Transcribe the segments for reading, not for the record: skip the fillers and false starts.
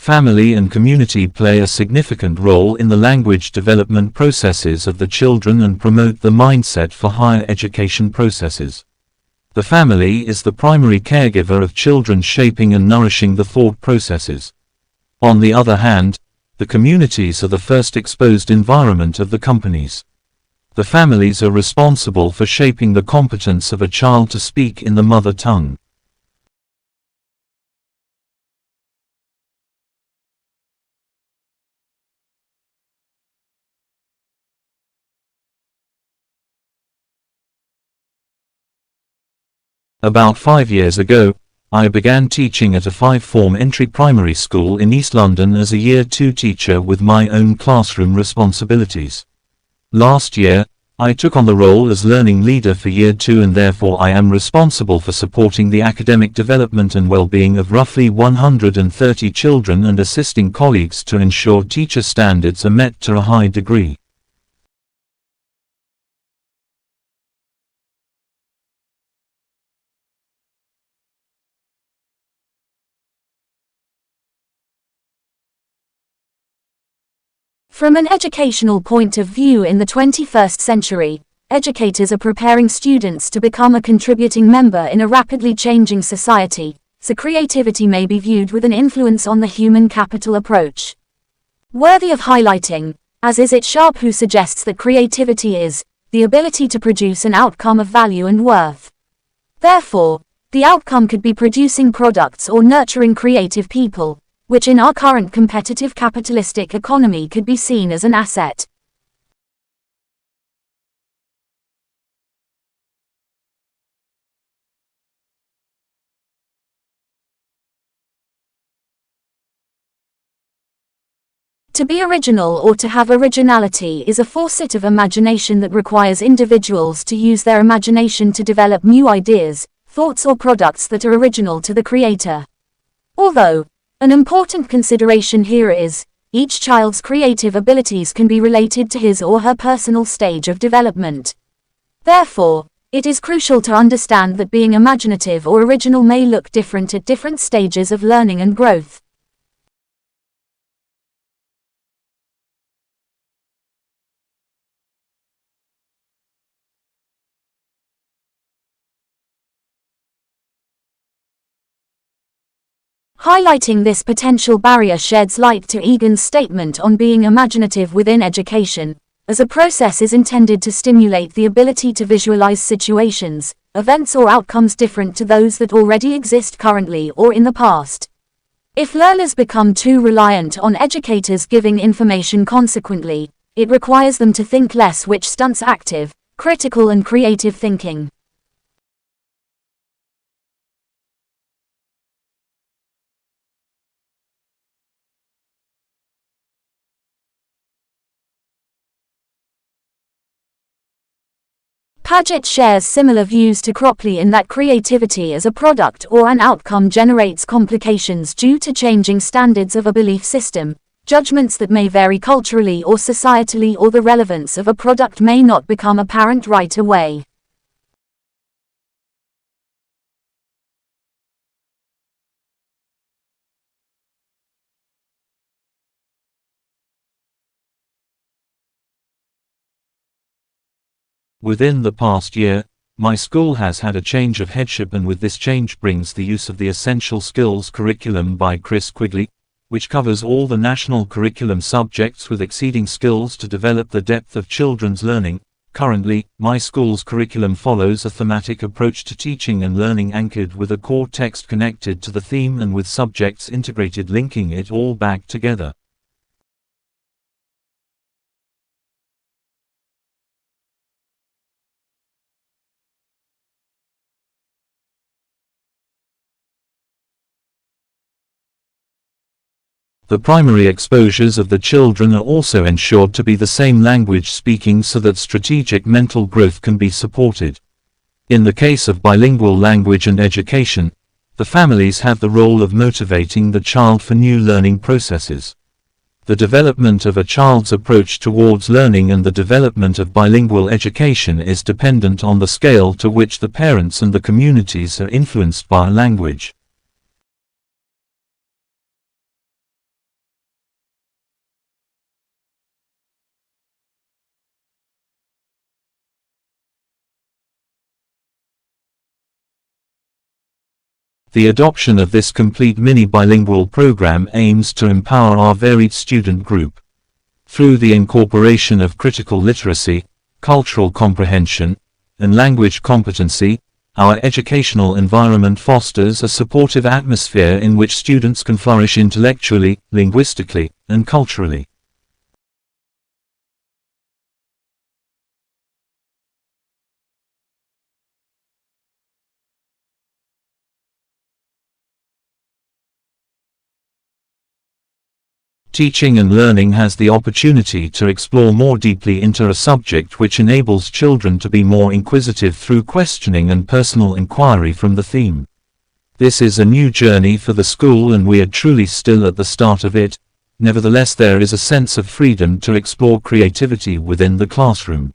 Family and community play a significant role in the language development processes of the children and promote the mindset for higher education processes. The family is the primary caregiver of children, shaping and nourishing the thought processes. On the other hand, the communities are the first exposed environment of the companies. The families are responsible for shaping the competence of a child to speak in the mother tongue. About 5 years ago, I began teaching at a 5-form entry primary school in East London as a Year 2 teacher with my own classroom responsibilities. Last year, I took on the role as learning leader for Year 2, and therefore I am responsible for supporting the academic development and well-being of roughly 130 children and assisting colleagues to ensure teacher standards are met to a high degree. From an educational point of view, in the 21st century, educators are preparing students to become a contributing member in a rapidly changing society, so creativity may be viewed with an influence on the human capital approach. Worthy of highlighting, as is it Sharp, who suggests that creativity is the ability to produce an outcome of value and worth. Therefore, the outcome could be producing products or nurturing creative people, which in our current competitive capitalistic economy could be seen as an asset. To be original or to have originality is a facet of imagination that requires individuals to use their imagination to develop new ideas, thoughts or products that are original to the creator. Although, an important consideration here is, each child's creative abilities can be related to his or her personal stage of development. Therefore, it is crucial to understand that being imaginative or original may look different at different stages of learning and growth. Highlighting this potential barrier sheds light to Egan's statement on being imaginative within education, as a process is intended to stimulate the ability to visualize situations, events or outcomes different to those that already exist currently or in the past. If learners become too reliant on educators giving information consequently, it requires them to think less, which stunts active, critical and creative thinking. Paget shares similar views to Cropley in that creativity as a product or an outcome generates complications due to changing standards of a belief system, judgments that may vary culturally or societally, or the relevance of a product may not become apparent right away. Within the past year, my school has had a change of headship, and with this change brings the use of the Essential Skills curriculum by Chris Quigley, which covers all the national curriculum subjects with exceeding skills to develop the depth of children's learning. Currently, my school's curriculum follows a thematic approach to teaching and learning, anchored with a core text connected to the theme and with subjects integrated, linking it all back together. The primary exposures of the children are also ensured to be the same language speaking, so that strategic mental growth can be supported. In the case of bilingual language and education, the families have the role of motivating the child for new learning processes. The development of a child's approach towards learning and the development of bilingual education is dependent on the scale to which the parents and the communities are influenced by language. The adoption of this complete mini-bilingual program aims to empower our varied student group. Through the incorporation of critical literacy, cultural comprehension, and language competency, our educational environment fosters a supportive atmosphere in which students can flourish intellectually, linguistically, and culturally. Teaching and learning has the opportunity to explore more deeply into a subject which enables children to be more inquisitive through questioning and personal inquiry from the theme. This is a new journey for the school and we are truly still at the start of it. Nevertheless, there is a sense of freedom to explore creativity within the classroom.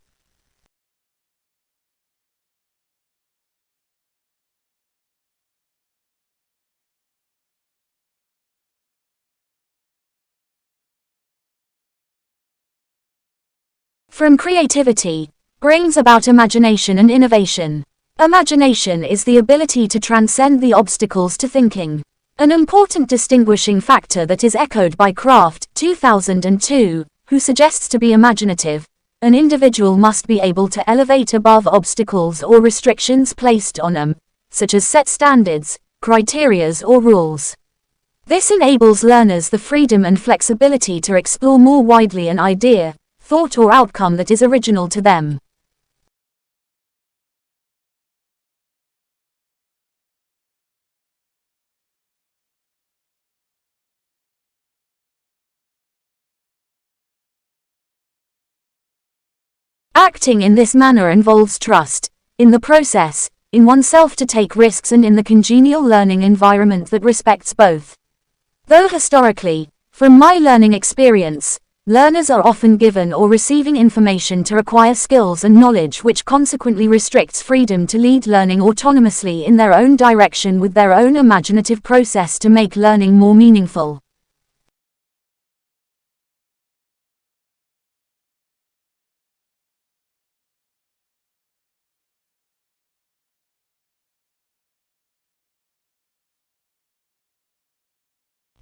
From creativity brings about imagination and innovation. Imagination is the ability to transcend the obstacles to thinking. An important distinguishing factor that is echoed by Kraft, 2002, who suggests to be imaginative, an individual must be able to elevate above obstacles or restrictions placed on them, such as set standards, criterias or rules. This enables learners the freedom and flexibility to explore more widely an idea, thought or outcome that is original to them. Acting in this manner involves trust, in the process, in oneself to take risks and in the congenial learning environment that respects both. Though historically, from my learning experience, learners are often given or receiving information to acquire skills and knowledge which consequently restricts freedom to lead learning autonomously in their own direction with their own imaginative process to make learning more meaningful.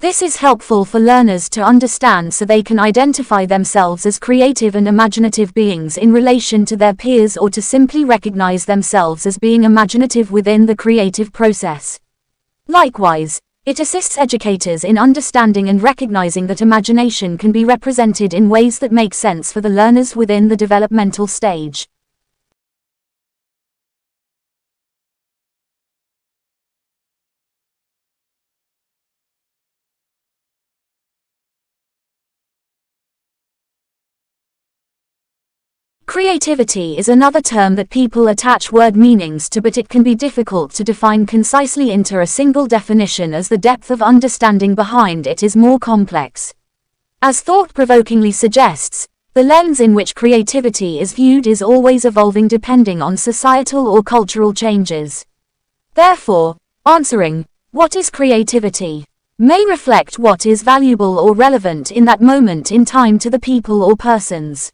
This is helpful for learners to understand so they can identify themselves as creative and imaginative beings in relation to their peers or to simply recognize themselves as being imaginative within the creative process. Likewise, it assists educators in understanding and recognizing that imagination can be represented in ways that make sense for the learners within the developmental stage. Creativity is another term that people attach word meanings to, but it can be difficult to define concisely into a single definition as the depth of understanding behind it is more complex. As thought-provokingly suggests, the lens in which creativity is viewed is always evolving depending on societal or cultural changes. Therefore, answering, "What is creativity?" may reflect what is valuable or relevant in that moment in time to the people or persons.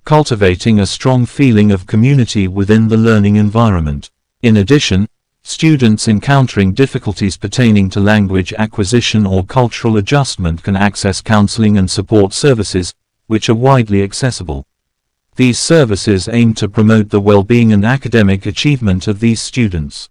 Cultivating a strong feeling of community within the learning environment. In addition, students encountering difficulties pertaining to language acquisition or cultural adjustment can access counseling and support services, which are widely accessible. These services aim to promote the well-being and academic achievement of these students.